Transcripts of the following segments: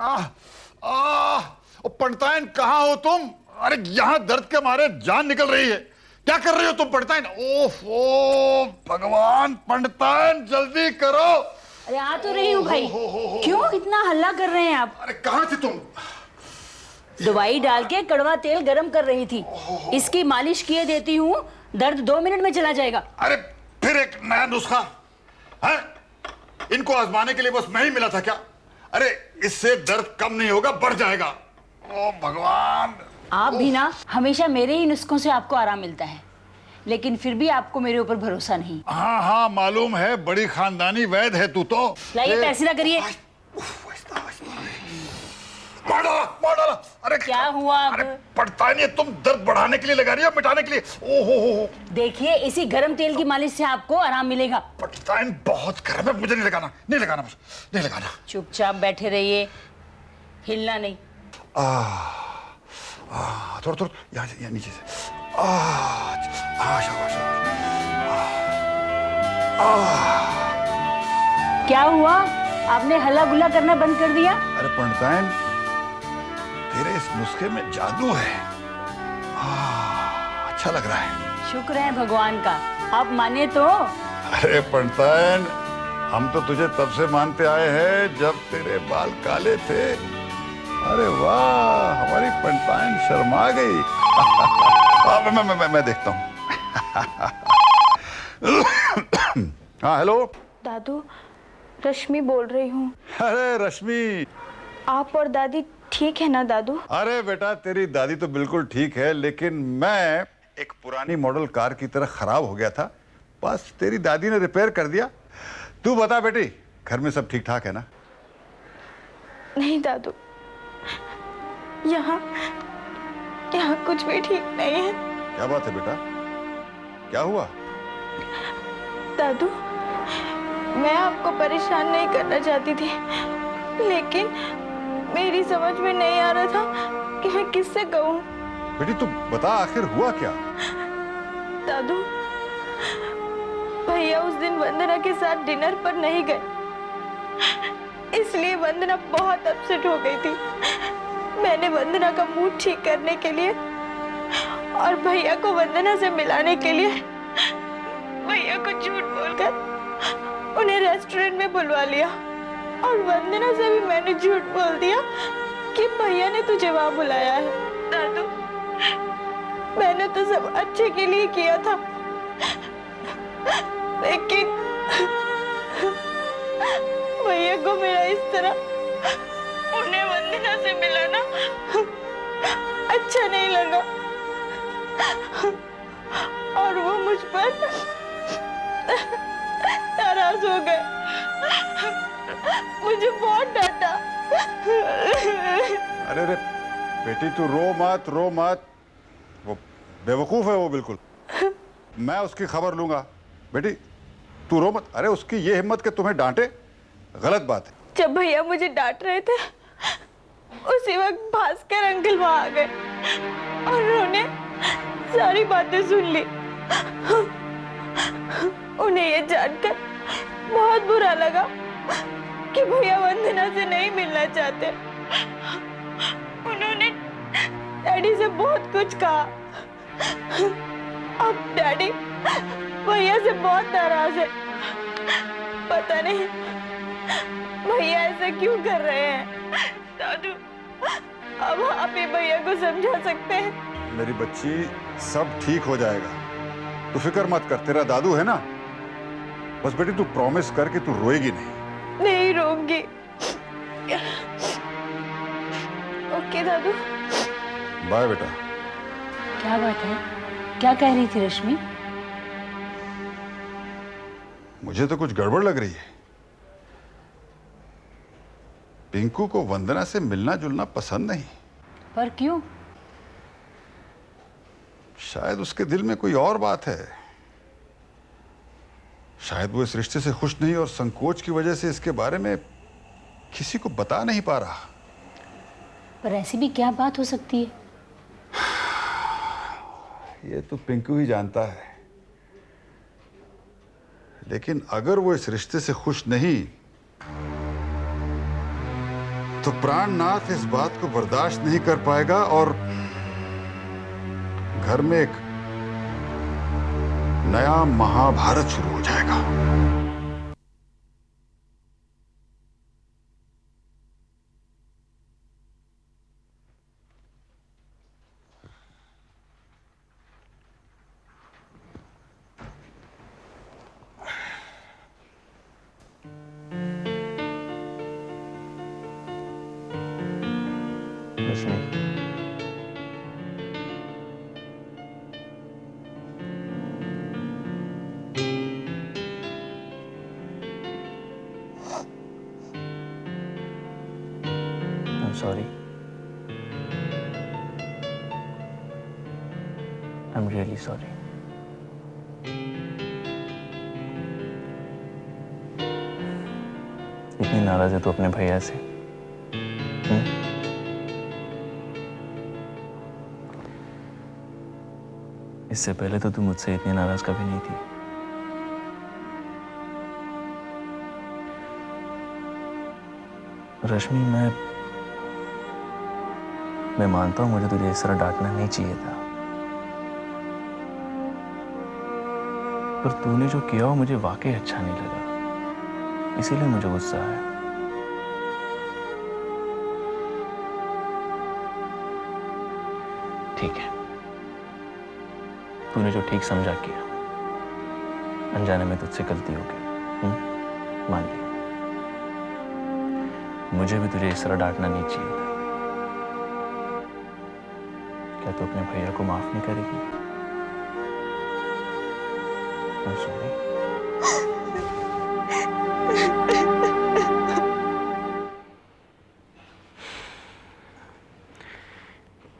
ओ पंडिताइन, कहाँ हो तुम? अरे यहाँ दर्द के मारे जान निकल रही है। क्या कर रही हो तुम पंडिताइन? ओह भगवान, पंडिताइन जल्दी करो। अरे आ तो रही हूँ भाई। क्यों इतना हल्ला कर रहे हैं आप? अरे कहाँ थी तुम? दवाई डाल के कड़वा तेल गरम कर रही थी। इसकी मालिश किए देती हूँ, दर्द 2 मिनट में चला जाएगा। अरे फिर एक नया नुस्खा है? इनको आजमाने के लिए बस मैं ही मिला था क्या? अरे इससे दर्द कम नहीं होगा, बढ़ जाएगा। ओ भगवान। आप भी ना हमेशा मेरे ही नुस्खों से आपको आराम मिलता है, लेकिन फिर भी आपको मेरे ऊपर भरोसा नहीं। हाँ हाँ मालूम है, बड़ी खानदानी वैद है तू तो। लाइए पैसे ना करिए। मार डाला। अरे क्या हुआ अब? अरे पंडिताइन, तुम दर्द बढ़ाने के लिए लगा रही हो, मिटाने के लिए? ओहो। देखिए, इसी गरम तेल की मालिश से आपको आराम मिलेगा। पंडिताइन बहुत गर्म है, मुझे नहीं लगाना, नहीं लगाना, मुझे नहीं लगाना। चुपचाप बैठे रहिए, हिलना नहीं। थोड़ा थोड़ा यहाँ नीचे से। शाबाश। क्या हुआ? आपने हल्ला गुल्ला करना बंद कर दिया? अरे पंडिताइन, तेरे इस नुस्खे में जादू है। अच्छा लग रहा है। शुक्र है भगवान का, आप माने तो। अरे पंडिताइन, हम तो तुझे तब से मानते आए हैं जब तेरे बाल काले थे। अरे वाह, हमारी पंडिताइन शर्मा गई। मैं देखता हूँ। हाँ हेलो दादू, रश्मि बोल रही हूँ। अरे रश्मि, आप और दादी ठीक है ना दादू? अरे बेटा, तेरी दादी तो बिल्कुल ठीक है, लेकिन मैं एक पुरानी मॉडल कार की तरह खराब हो गया था, बस तेरी दादी ने रिपेयर कर दिया। तू बता बेटी, घर में सब ठीक ठाक है ना? नहीं दादू, यहाँ कुछ भी ठीक नहीं है। क्या बात है बेटा, क्या हुआ? दादू, मैं आपको परेशान नहीं करना चाहती थी, लेकिन मेरी समझ में नहीं आ रहा था कि मैं किससे कहूँ। बेटी तू बता, आखिर हुआ क्या? दादू, भैया उस दिन वंदना के साथ डिनर पर नहीं गए, इसलिए वंदना बहुत अपसेट हो गई थी। मैंने वंदना का मूड ठीक करने के लिए और भैया को वंदना से मिलाने के लिए भैया को झूठ बोलकर उन्हें रेस्टोरेंट में बुलवा लिया, और वंदना से भी मैंने झूठ बोल दिया कि भैया ने तुझे वहां बुलाया है। दादू, मैंने तो सब अच्छे के लिए किया था, लेकिन भैया को मेरा इस तरह उन्हें वंदना से मिलाना अच्छा नहीं लगा, और वो मुझ पर नाराज हो गए। मुझे बहुत डांटा। अरे बेटी तू रो मत, वो बेवकूफ है वो बिल्कुल। मैं उसकी खबर लूंगा। बेटी तू रो मत। अरे उसकी ये हिम्मत कि तुम्हें डांटे, गलत बात है। जब भैया मुझे डांट रहे थे, उसी वक्त भास्कर अंकल वहां आ गए और उन्होंने सारी बातें सुन ली। उन्हें ये जानकर बहुत बुरा लगा कि भैया वंदना से नहीं मिलना चाहते। उन्होंने डैडी से बहुत कुछ कहा। अब डैडी भैया से बहुत नाराज है। पता नहीं भैया ऐसा क्यों कर रहे हैं। दादू, अब आप ही भैया को समझा सकते हैं। मेरी बच्ची, सब ठीक हो जाएगा, तू फिक्र मत कर। तेरा दादू है ना, बस बेटी तू प्रॉमिस कर कि तू रोएगी नहीं। नहीं रोऊंगी। ओके दादू। बाय बेटा। क्या बात है, क्या कह रही थी रश्मि? मुझे तो कुछ गड़बड़ लग रही है। पिंकू को वंदना से मिलना जुलना पसंद नहीं। पर क्यों? शायद उसके दिल में कोई और बात है। शायद वो इस रिश्ते से खुश नहीं और संकोच की वजह से इसके बारे में किसी को बता नहीं पा रहा। पर ऐसी भी क्या बात हो सकती है? ये तो पिंकू ही जानता है, लेकिन अगर वो इस रिश्ते से खुश नहीं तो प्राणनाथ इस बात को बर्दाश्त नहीं कर पाएगा और घर में एक नया महाभारत शुरू हो जाएगा। रश्मि, I'm sorry. I'm really sorry. इतनी नाराज है तो अपने भैया से? इससे पहले तो तू मुझसे इतनी नाराज कभी नहीं थी। रश्मि, मैं मानता हूं मुझे तुझे इस तरह डांटना नहीं चाहिए था, पर तूने जो किया वो मुझे वाकई अच्छा नहीं लगा, इसीलिए मुझे गुस्सा आया। ठीक है, तूने जो ठीक समझा किया, अनजाने में तुझसे गलती हो गई, मान लिया। मुझे भी तुझे इस तरह डांटना नहीं चाहिए था। क्या तू अपने भैया को माफ नहीं करेगी? I'm sorry.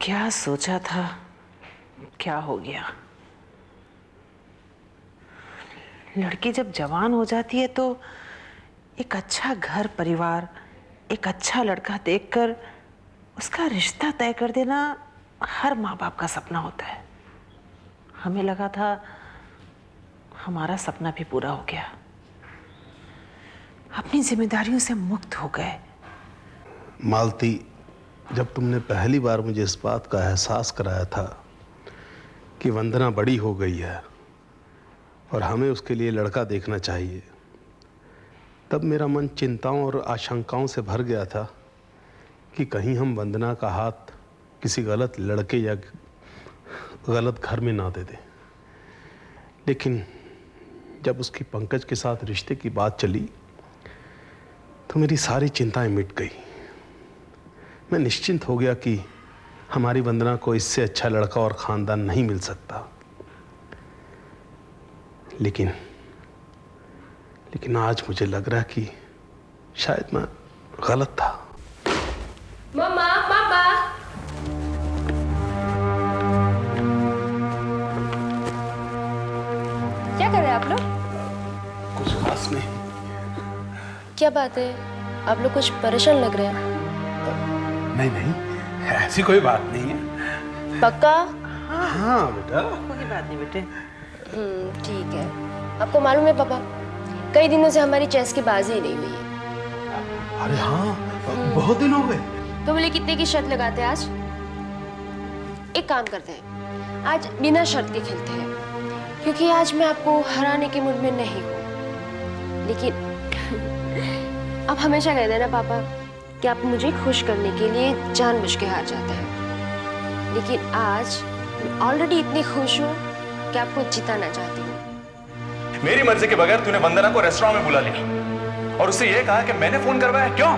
क्या सोचा था, क्या हो गया। लड़की जब जवान हो जाती है तो एक अच्छा घर परिवार, एक अच्छा लड़का देखकर उसका रिश्ता तय कर देना हर माँ बाप का सपना होता है। हमें लगा था हमारा सपना भी पूरा हो गया, अपनी जिम्मेदारियों से मुक्त हो गए। मालती, जब तुमने पहली बार मुझे इस बात का एहसास कराया था कि वंदना बड़ी हो गई है और हमें उसके लिए लड़का देखना चाहिए, तब मेरा मन चिंताओं और आशंकाओं से भर गया था कि कहीं हम वंदना का हाथ किसी गलत लड़के या गलत घर में ना दे दें। लेकिन जब उसकी पंकज के साथ रिश्ते की बात चली तो मेरी सारी चिंताएं मिट गई। मैं निश्चिंत हो गया कि हमारी वंदना को इससे अच्छा लड़का और खानदान नहीं मिल सकता। लेकिन आज मुझे लग रहा है कि शायद मैं गलत था। मम्मा, पापा। क्या कर रहे हैं आप लोग? कुछ खास नहीं। क्या बात है, आप लोग कुछ परेशान लग रहे हैं। नहीं, ऐसी कोई बात नहीं है। पक्का? हाँ बेटा, कोई बात नहीं बेटे। ठीक है। आपको मालूम है पापा, कई दिनों से हमारी चेस की बाजी ही नहीं हुई है। अरे हाँ, बहुत दिन हो गए। तो बोले कितने की शर्त लगाते हैं आज? एक काम करते हैं, आज बिना शर्त के खेलते हैं, क्योंकि आज मैं आपको हराने के मूड में नहीं हूँ। लेकिन आप हमेशा कहते हैं ना पापा कि आप मुझे खुश करने के लिए जानबूझ के हार जाते हैं। लेकिन आज मैं ऑलरेडी इतनी खुश हूँ कि आपको जिताना चाहती हूँ। मेरी मर्जी के बगैर तूने वंदना को रेस्टोरेंट में बुला लिया और उससे यह कहा कि मैंने फोन करवाया। क्यों?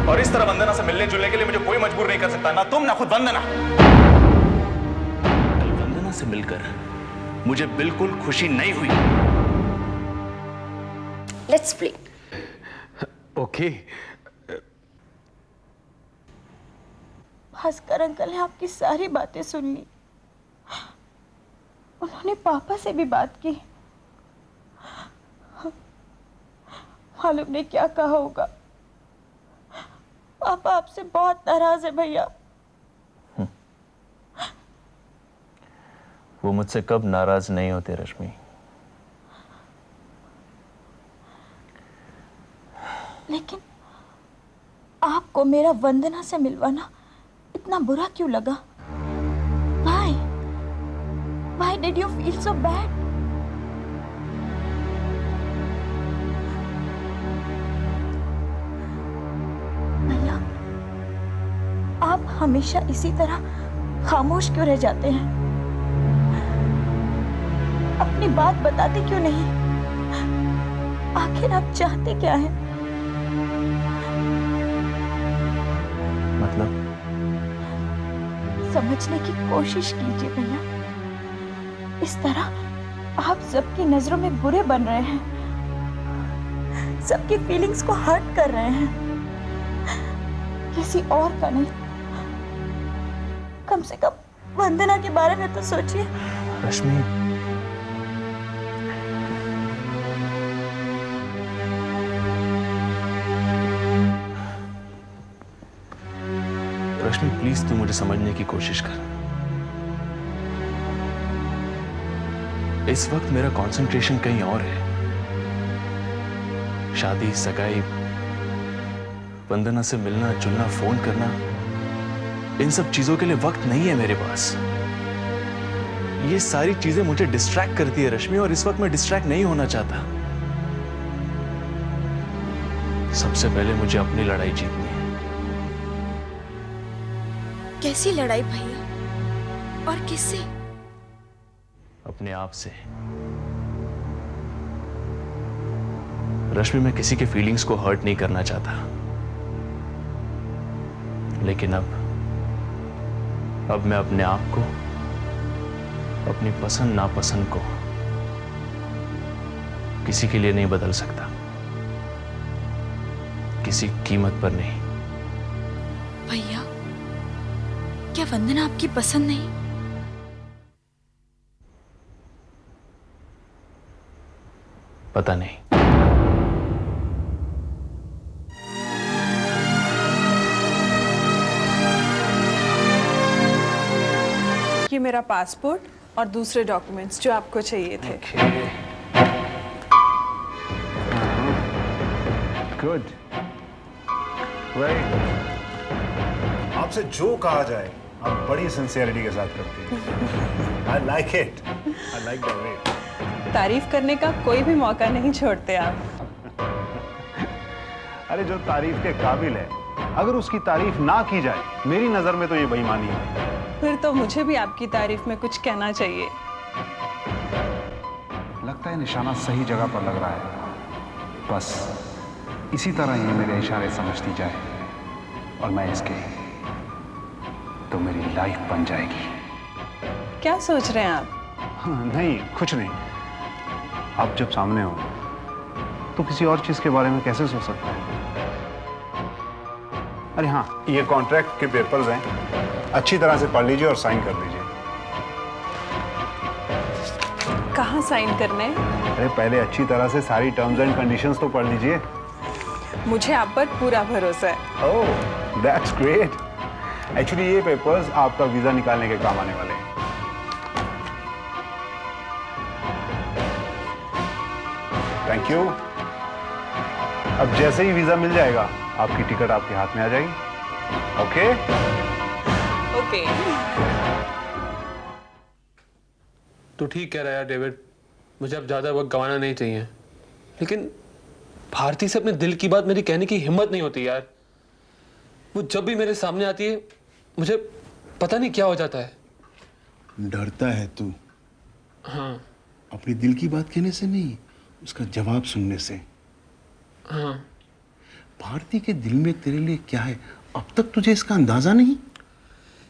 और इस तरह वंदना से मिलने जुलने के लिए मुझे कोई मजबूर नहीं कर सकता, ना तुम ना खुद वंदना। कल वंदना से मिलकर मुझे बिल्कुल खुशी नहीं हुई। Let's play. Okay. Bhaskar uncle ने आपकी सारी बातें सुन ली। उन्होंने पापा से भी बात की। मालूम नहीं क्या कहा होगा। पापा आपसे बहुत नाराज है भैया। वो मुझसे कब नाराज नहीं होते रश्मि। लेकिन आपको मेरा वंदना से मिलवाना इतना बुरा क्यों लगा? Why? Why did you feel so bad? भैया, आप हमेशा इसी तरह खामोश क्यों रह जाते हैं? अपनी बात बताते क्यों नहीं? आखिर आप चाहते क्या हैं? मतलब समझने की कोशिश कीजिए भैया। इस तरह आप सबकी नजरों में बुरे बन रहे हैं, सबकी फीलिंग्स को हर्ट कर रहे हैं, किसी और का नहीं। कम से कम वंदना के बारे में तो सोचिए। रश्मि, रश्मि प्लीज तू मुझे समझने की कोशिश कर। इस वक्त मेरा कंसंट्रेशन कहीं और है। शादी, सगाई, वंदना से मिलना जुलना, फोन करना, इन सब चीजों के लिए वक्त नहीं है मेरे पास। ये सारी चीजें मुझे डिस्ट्रैक्ट करती है रश्मि, और इस वक्त मैं डिस्ट्रैक्ट नहीं होना चाहता। सबसे पहले मुझे अपनी लड़ाई जीतनी है। कैसी लड़ाई भैया, और किससे? अपने आप से। रश्मि, मैं किसी के फीलिंग्स को हर्ट नहीं करना चाहता, लेकिन अब मैं अपने आप को, अपनी पसंद नापसंद को किसी के लिए नहीं बदल सकता, किसी कीमत पर नहीं। भैया, क्या वंदना आपकी पसंद नहीं? पता नहीं। ये मेरा पासपोर्ट और दूसरे डॉक्यूमेंट्स जो आपको चाहिए थे। Good, right. आपसे जो कहा जाए आप बड़ी सिंसियरिटी के साथ करती हैं। I like it, I like the way. तारीफ करने का कोई भी मौका नहीं छोड़ते आप। अरे जो तारीफ के काबिल है, अगर उसकी तारीफ ना की जाए, मेरी नजर में तो ये बेईमानी है। फिर तो मुझे भी आपकी तारीफ में कुछ कहना चाहिए। लगता है निशाना सही जगह पर लग रहा है। बस इसी तरह ये मेरे इशारे समझती जाए और मैं इसके, तो मेरी लाइफ बन जाएगी। क्या सोच रहे हैं आप? नहीं, कुछ नहीं। आप जब सामने हो तो किसी और चीज के बारे में कैसे सोच सकते हैं? अरे हाँ, ये कॉन्ट्रैक्ट के पेपर्स हैं, अच्छी तरह से पढ़ लीजिए और साइन कर दीजिए। कहाँ साइन करने? अरे पहले अच्छी तरह से सारी टर्म्स एंड कंडीशंस तो पढ़ लीजिए। मुझे आप पर पूरा भरोसा है। ओह, दैट्स ग्रेट। एक्चुअली ये पेपर्स आपका वीजा निकालने के काम आने वाले हैं। Thank you. अब जैसे ही वीजा मिल जाएगा, आपकी टिकट आपके हाथ में आ जाएगी। ओके? ओके। तो ठीक कह रहा है यार डेविड, मुझे अब ज्यादा वक्त गंवाना नहीं चाहिए। लेकिन भारती से अपने दिल की बात मेरी कहने की हिम्मत नहीं होती यार। वो जब भी मेरे सामने आती है, मुझे पता नहीं क्या हो जाता है। डरता है तू? हाँ। अपनी दिल की बात कहने से नहीं, उसका जवाब सुनने से। हाँ। भारती के दिल में तेरे लिए क्या है, अब तक तुझे इसका अंदाजा नहीं?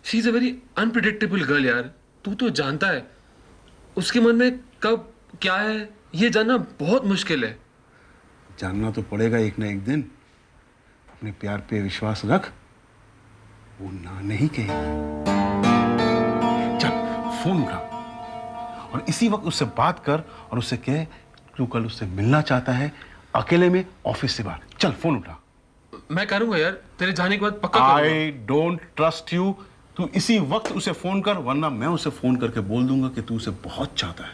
She is a very unpredictable girl यार। तू तो जानता है उसके मन में कब क्या है, ये जानना बहुत मुश्किल है। जानना तो पड़ेगा एक ना एक दिन। अपने प्यार पे विश्वास रख, वो ना नहीं कहेगी। चल फोन उठा और इसी वक्त उससे बात कर और उससे कह तू कल उससे मिलना चाहता है, अकेले में, ऑफिस से बाहर। चल फोन उठा। मैं करूंगा यार, तेरे जाने के बाद पक्का करूंगा। I don't trust you. तू इसी वक्त उसे फोन कर, वरना मैं उसे फोन करके बोल दूंगा कि तू उसे बहुत चाहता है।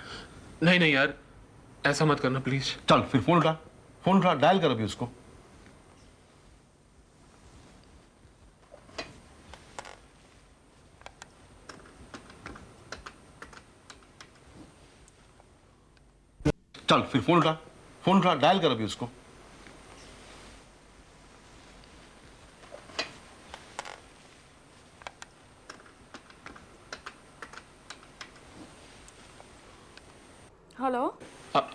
नहीं नहीं यार, ऐसा मत करना प्लीज। चल फिर फोन उठा, डायल कर अभी उसको। चल फिर फोन उठा, डायल कर अभी उसको। हेलो।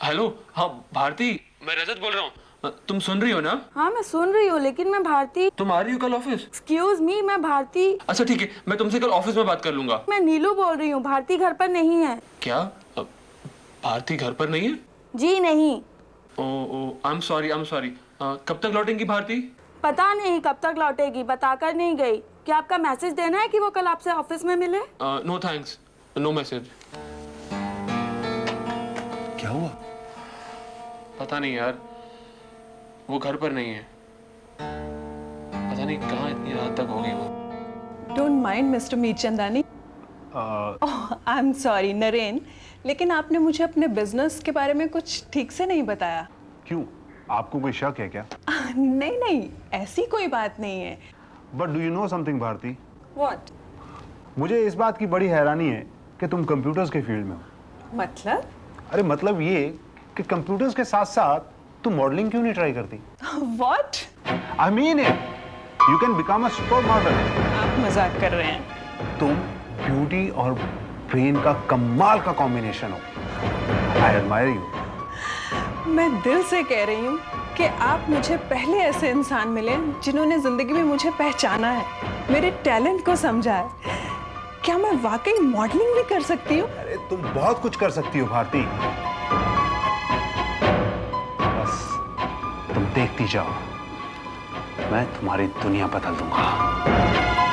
हेलो, हाँ भारती, मैं रजत बोल रहा हूँ। तुम सुन रही हो ना? हाँ मैं सुन रही हूँ, लेकिन मैं भारती। तुम आ रही हो कल ऑफिस? एक्सक्यूज मी, मैं भारती। अच्छा ठीक है, मैं तुमसे कल ऑफिस में बात कर लूंगा। मैं नीलू बोल रही हूँ, भारती घर पर नहीं है। क्या? भारती घर पर नहीं है? जी नहीं। ओ, आई एम सॉरी। कब तक लौटेंगी भारती? पता नहीं कब तक लौटेगी, बताकर नहीं गई। क्या आपका मैसेज देना है कि वो कल आपसे ऑफिस में मिले? No thanks, no message. क्या हुआ? पता नहीं यार, वो घर पर नहीं है। पता नहीं कहाँ इतनी रात तक होगी वो। Don't mind mister Mirchandani. I am sorry Naren, लेकिन आपने मुझे अपने बिजनेस के बारे में कुछ ठीक से नहीं बताया। क्यों, आपको कोई शक है क्या? नहीं, ऐसी कोई बात नहीं है। But do you know something Bharti? What? मुझे इस बात की बड़ी हैरानी है कि तुम कंप्यूटर्स के फील्ड में हो। मतलब? अरे मतलब ये कि कंप्यूटर्स के साथ साथ तुम मॉडलिंग क्यों नहीं ट्राई करती? What? I mean it, you can become a super model. आप मजाक कर रहे हैं। तुम ब्यूटी और ब्रेन का कमाल का कॉम्बिनेशन हो। I admire you. मैं दिल से कह रही हूँ कि आप मुझे पहले ऐसे इंसान मिले जिन्होंने जिंदगी में मुझे पहचाना है, मेरे टैलेंट को समझा है। क्या मैं वाकई मॉडलिंग भी कर सकती हूँ? अरे तुम बहुत कुछ कर सकती हो भारती, बस तुम देखती जाओ, मैं तुम्हारी दुनिया बदल दूंगा।